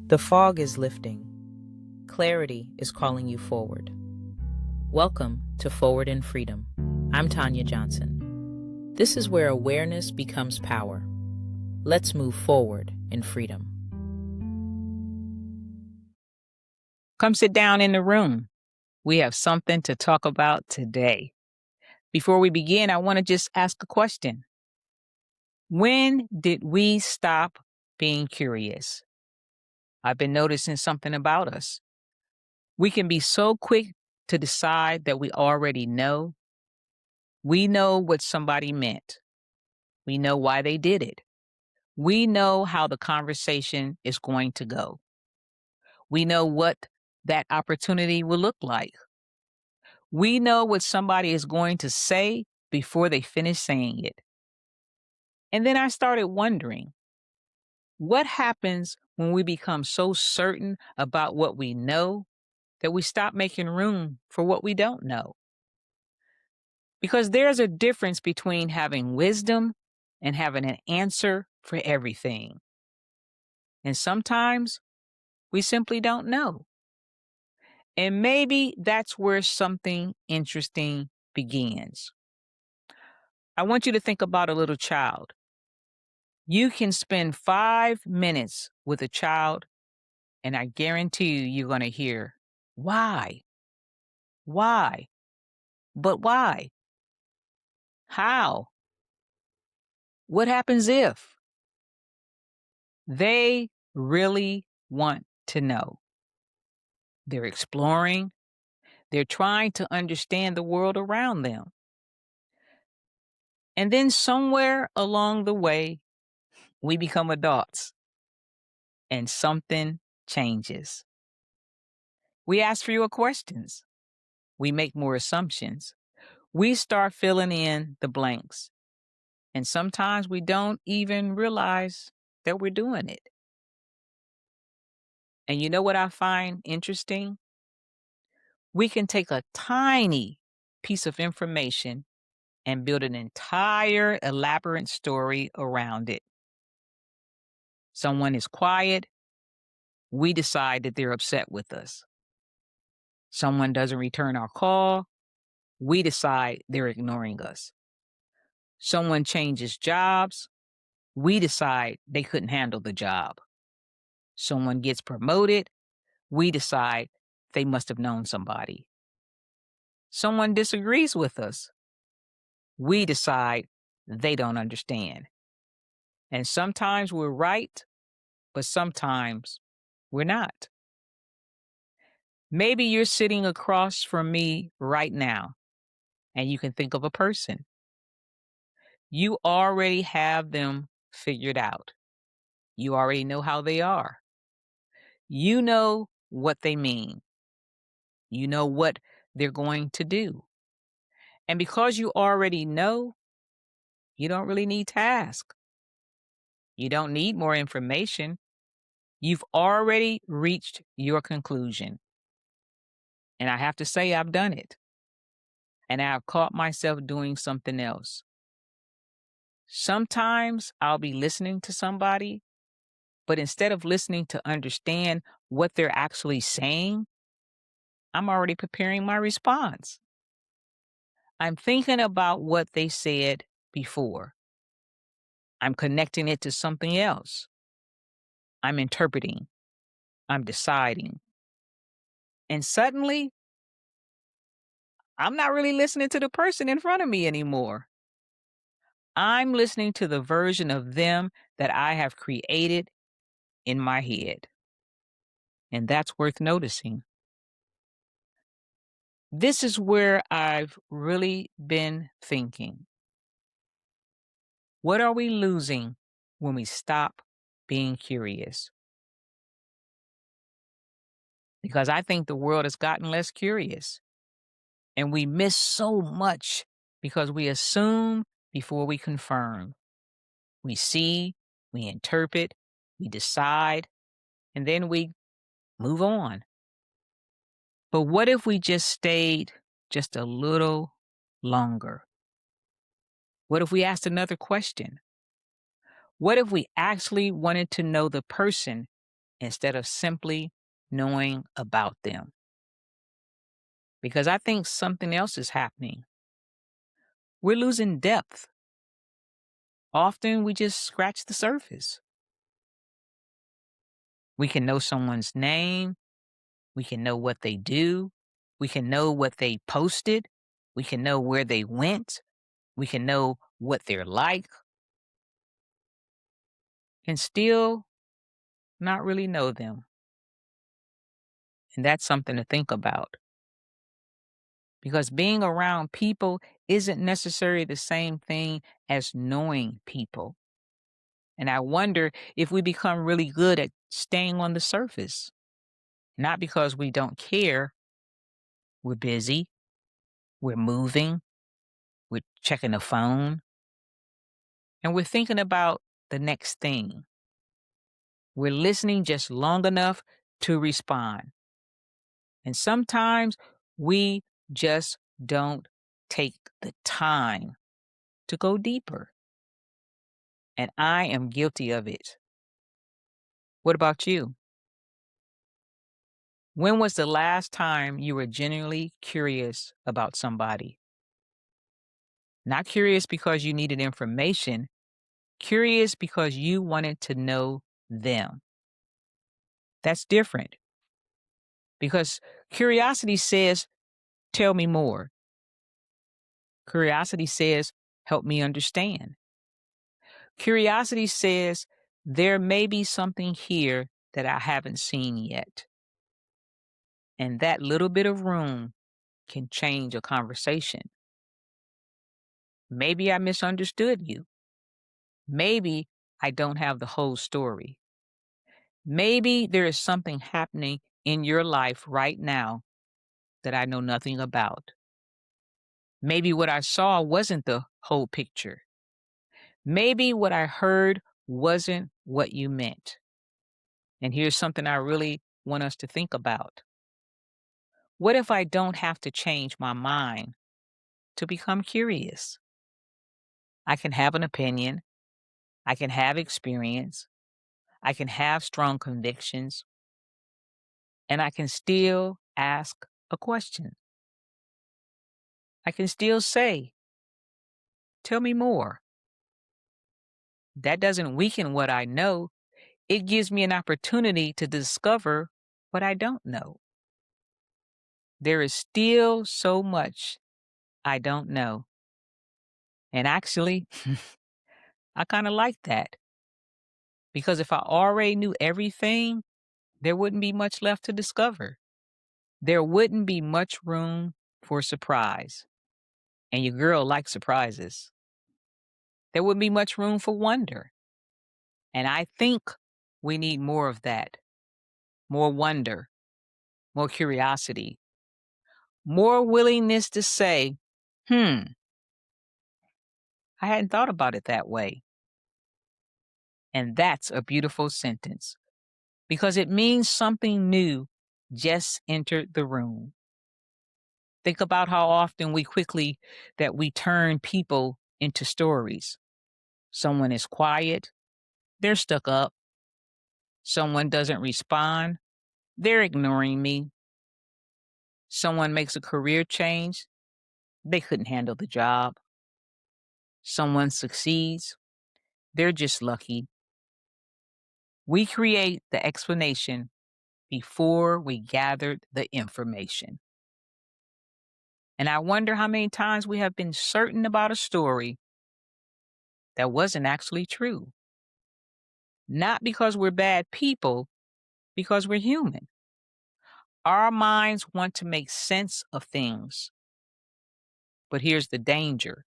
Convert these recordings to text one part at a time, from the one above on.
The fog is lifting. Clarity is calling you forward. Welcome to Forward in Freedom. I'm Tanya Johnson. This is where awareness becomes power. Let's move forward in freedom. Come sit down in the room. We have something to talk about today. Before we begin, I want to just ask a question. When did we stop being curious? I've been noticing something about us. We can be so quick to decide that we already know. We know what somebody meant. We know why they did it. We know how the conversation is going to go. We know what that opportunity will look like. We know what somebody is going to say before they finish saying it. And then I started wondering, what happens when we become so certain about what we know that we stop making room for what we don't know? Because there's a difference between having wisdom and having an answer for everything. And sometimes we simply don't know. And maybe that's where something interesting begins. I want you to think about a little child. You can spend 5 minutes with a child, and I guarantee you're going to hear, why? Why? But why? How? What happens if? They really want to know. They're exploring. They're trying to understand the world around them. And then somewhere along the way, we become adults and something changes. We ask fewer questions. We make more assumptions. We start filling in the blanks. And sometimes we don't even realize that we're doing it. And you know what I find interesting? We can take a tiny piece of information and build an entire elaborate story around it. Someone is quiet, we decide that they're upset with us. Someone doesn't return our call, we decide they're ignoring us. Someone changes jobs, we decide they couldn't handle the job. Someone gets promoted, we decide they must have known somebody. Someone disagrees with us, we decide they don't understand. And sometimes we're right, but sometimes we're not. Maybe you're sitting across from me right now, and you can think of a person. You already have them figured out. You already know how they are. You know what they mean. You know what they're going to do. And because you already know, you don't really need to ask. You don't need more information. You've already reached your conclusion. And I have to say, I've done it. And I've caught myself doing something else. Sometimes I'll be listening to somebody, but instead of listening to understand what they're actually saying, I'm already preparing my response. I'm thinking about what they said before. I'm connecting it to something else. I'm interpreting. I'm deciding. And suddenly, I'm not really listening to the person in front of me anymore. I'm listening to the version of them that I have created in my head. And that's worth noticing. This is where I've really been thinking. What are we losing when we stop being curious? Because I think the world has gotten less curious. And we miss so much because we assume before we confirm. We see, we interpret, we decide, and then we move on. But what if we just stayed just a little longer? What if we asked another question? What if we actually wanted to know the person instead of simply knowing about them. Because I think something else is happening. We're losing depth. Often we just scratch the surface. We can know someone's name. We can know what they do. We can know what they posted. We can know where they went. We can know what they're like and still not really know them. And that's something to think about because being around people isn't necessarily the same thing as knowing people. And I wonder if we become really good at staying on the surface, not because we don't care. We're busy, we're moving, we're checking the phone, and we're thinking about the next thing. We're listening just long enough to respond. And sometimes we just don't take the time to go deeper. And I am guilty of it. What about you? When was the last time you were genuinely curious about somebody? Not curious because you needed information, curious because you wanted to know them. That's different because curiosity says, tell me more. Curiosity says, help me understand. Curiosity says, there may be something here that I haven't seen yet. And that little bit of room can change a conversation. Maybe I misunderstood you. Maybe I don't have the whole story. Maybe there is something happening in your life right now that I know nothing about. Maybe what I saw wasn't the whole picture. Maybe what I heard wasn't what you meant. And here's something I really want us to think about. What if I don't have to change my mind to become curious? I can have an opinion. I can have experience. I can have strong convictions. And I can still ask a question. I can still say, tell me more. That doesn't weaken what I know. It gives me an opportunity to discover what I don't know. There is still so much I don't know. And actually, I kind of like that because if I already knew everything, there wouldn't be much left to discover. There wouldn't be much room for surprise. And your girl likes surprises. There wouldn't be much room for wonder. And I think we need more of that, more wonder, more curiosity, more willingness to say, I hadn't thought about it that way. And that's a beautiful sentence because it means something new just entered the room. Think about how often we turn people into stories. Someone is quiet, they're stuck up. Someone doesn't respond, they're ignoring me. Someone makes a career change, they couldn't handle the job. Someone succeeds, they're just lucky. We create the explanation before we gathered the information. And I wonder how many times we have been certain about a story that wasn't actually true. Not because we're bad people, because we're human. Our minds want to make sense of things. But here's the danger.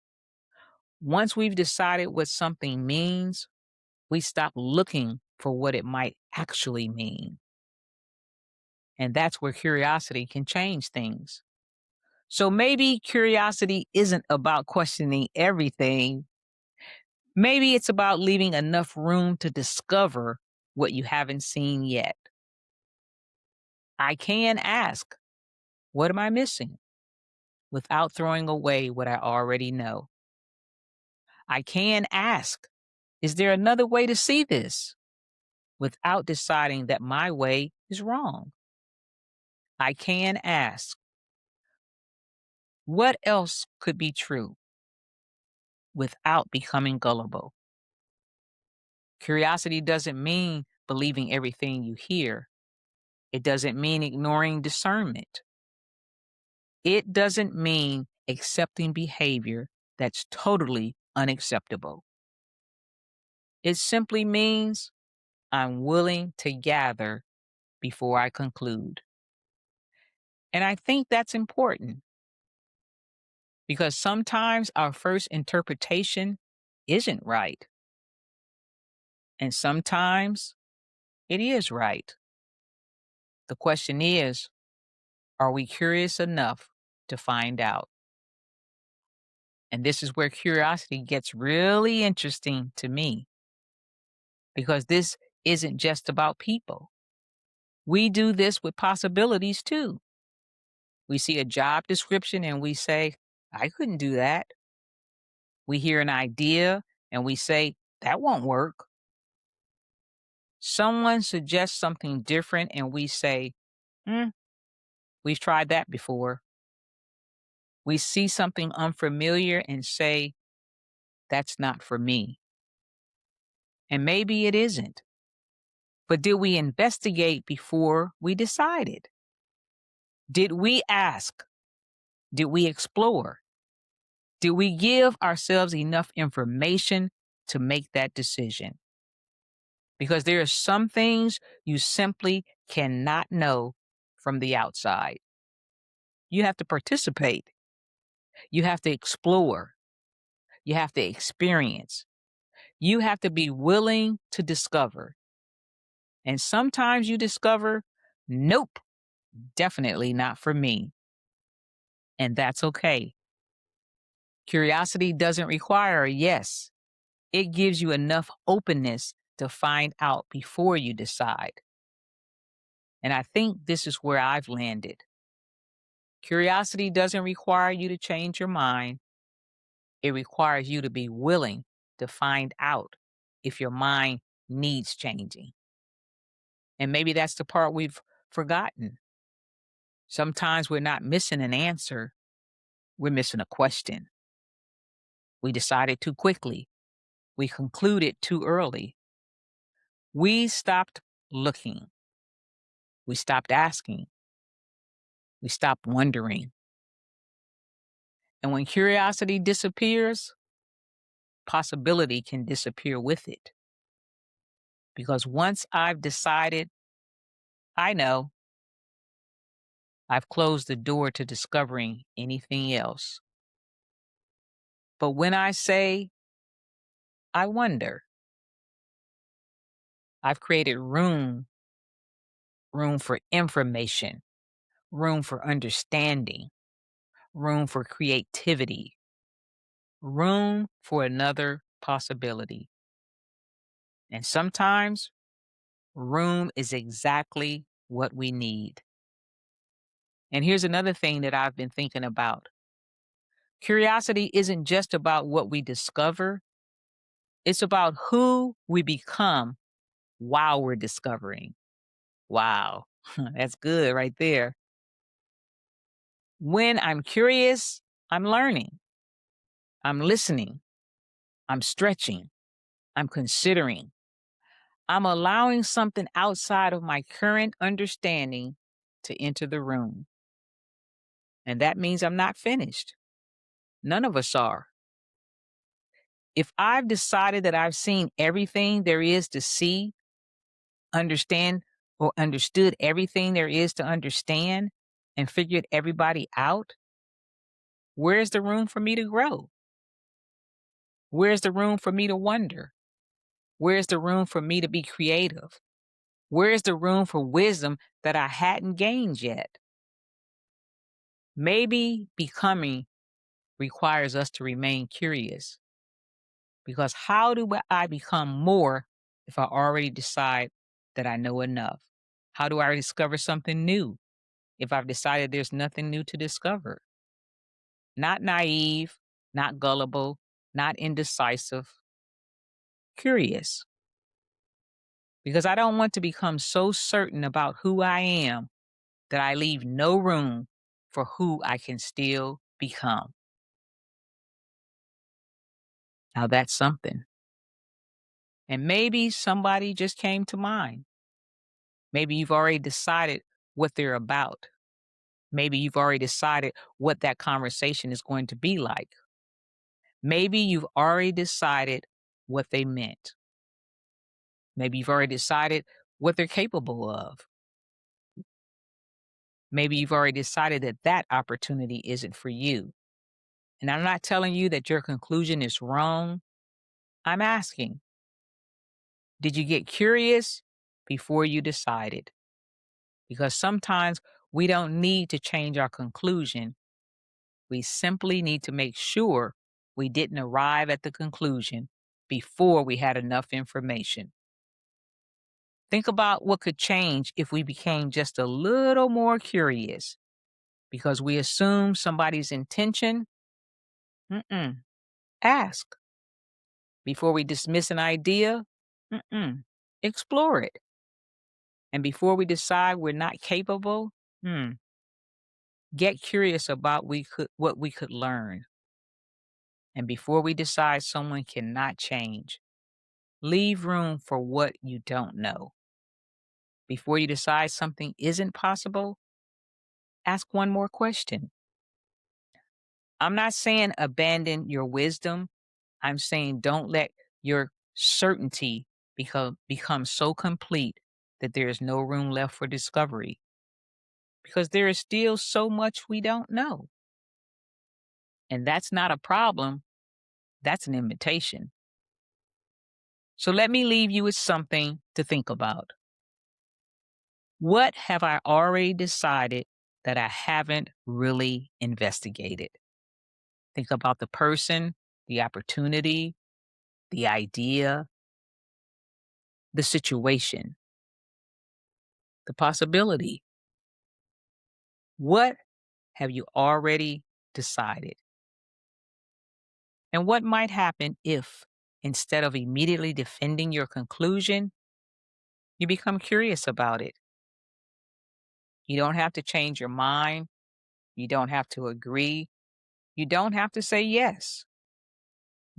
Once we've decided what something means, we stop looking for what it might actually mean. And that's where curiosity can change things. So maybe curiosity isn't about questioning everything. Maybe it's about leaving enough room to discover what you haven't seen yet. I can ask, what am I missing? Without throwing away what I already know. I can ask, is there another way to see this? without deciding that my way is wrong. I can ask, what else could be true without becoming gullible? Curiosity doesn't mean believing everything you hear. It doesn't mean ignoring discernment. It doesn't mean accepting behavior that's totally unacceptable. It simply means I'm willing to gather before I conclude. And I think that's important because sometimes our first interpretation isn't right. And sometimes it is right. The question is, are we curious enough to find out? And this is where curiosity gets really interesting to me because this isn't just about people. We do this with possibilities too. We see a job description and we say, I couldn't do that. We hear an idea and we say, that won't work. Someone suggests something different and we say, hmm, we've tried that before. We see something unfamiliar and say, that's not for me. And maybe it isn't. But did we investigate before we decided? Did we ask? Did we explore? Did we give ourselves enough information to make that decision? Because there are some things you simply cannot know from the outside. You have to participate. You have to explore. You have to experience. You have to be willing to discover. And sometimes you discover, nope, definitely not for me. And that's okay. Curiosity doesn't require a yes. It gives you enough openness to find out before you decide. And I think this is where I've landed. Curiosity doesn't require you to change your mind. It requires you to be willing to find out if your mind needs changing. And maybe that's the part we've forgotten. Sometimes we're not missing an answer, we're missing a question. We decided too quickly. We concluded too early. We stopped looking. We stopped asking. We stopped wondering. And when curiosity disappears, possibility can disappear with it. Because once I've decided, I know, I've closed the door to discovering anything else. But when I say, I wonder, I've created room for information, room for understanding, room for creativity, room for another possibility. And sometimes room is exactly what we need. And here's another thing that I've been thinking about. Curiosity isn't just about what we discover, it's about who we become while we're discovering. Wow, that's good right there. When I'm curious, I'm learning, I'm listening, I'm stretching, I'm considering, I'm allowing something outside of my current understanding to enter the room. And that means I'm not finished. None of us are. If I've decided that I've seen everything there is to see, understand, or understood everything there is to understand, and figured everybody out, where's the room for me to grow? Where's the room for me to wonder? Where's the room for me to be creative? Where's the room for wisdom that I hadn't gained yet? Maybe becoming requires us to remain curious. Because how do I become more if I already decide that I know enough? How do I discover something new if I've decided there's nothing new to discover? Not naive, not gullible, not indecisive, curious. because I don't want to become so certain about who I am that I leave no room for who I can still become. Now that's something. And maybe somebody just came to mind. Maybe you've already decided what they're about. Maybe you've already decided what that conversation is going to be like. Maybe you've already decided what they meant. Maybe you've already decided what they're capable of. Maybe you've already decided that that opportunity isn't for you. And I'm not telling you that your conclusion is wrong. I'm asking, did you get curious before you decided? Because sometimes we don't need to change our conclusion. We simply need to make sure we didn't arrive at the conclusion before we had enough information. Think about what could change if we became just a little more curious because we assume somebody's intention. Mm-mm. Ask. Before we dismiss an idea, explore it. And before we decide we're not capable, get curious about what we could learn. And before we decide someone cannot change, leave room for what you don't know. Before you decide something isn't possible, ask one more question. I'm not saying abandon your wisdom. I'm saying don't let your certainty become so complete that there is no room left for discovery because there is still so much we don't know. And that's not a problem, that's an invitation. So let me leave you with something to think about. What have I already decided that I haven't really investigated? Think about the person, the opportunity, the idea, the situation, the possibility. What have you already decided? And what might happen if, instead of immediately defending your conclusion, you become curious about it? You don't have to change your mind. You don't have to agree. You don't have to say yes.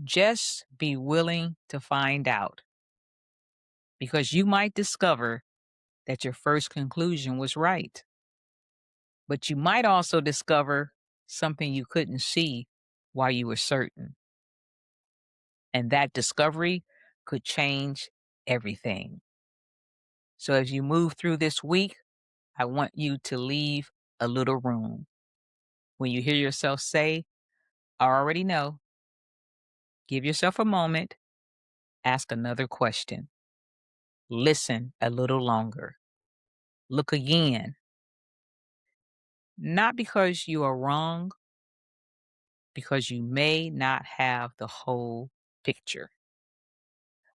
Just be willing to find out because you might discover that your first conclusion was right. But you might also discover something you couldn't see while you were certain. And that discovery could change everything. So as you move through this week, I want you to leave a little room. When you hear yourself say, I already know, give yourself a moment, ask another question, listen a little longer, look again, not because you are wrong, because you may not have the whole picture.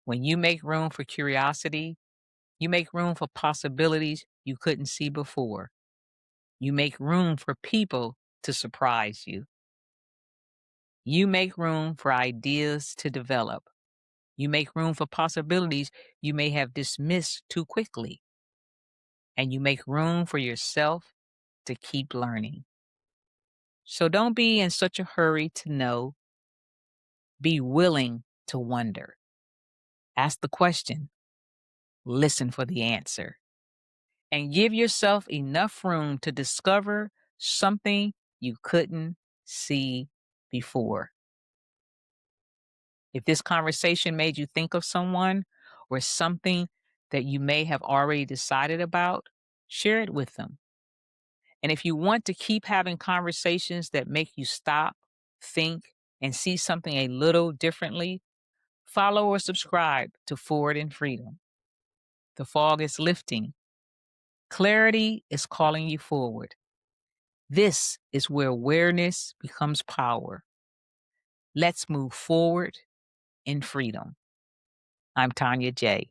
When you make room for curiosity, you make room for possibilities you couldn't see before. You make room for people to surprise you. You make room for ideas to develop. You make room for possibilities you may have dismissed too quickly. And you make room for yourself to keep learning. So don't be in such a hurry to know. Be willing to wonder. Ask the question, listen for the answer, and give yourself enough room to discover something you couldn't see before. If this conversation made you think of someone or something that you may have already decided about, share it with them. And if you want to keep having conversations that make you stop, think, and see something a little differently, follow or subscribe to Forward in Freedom. The fog is lifting. Clarity is calling you forward. This is where awareness becomes power. Let's move forward in freedom. I'm Tanya J.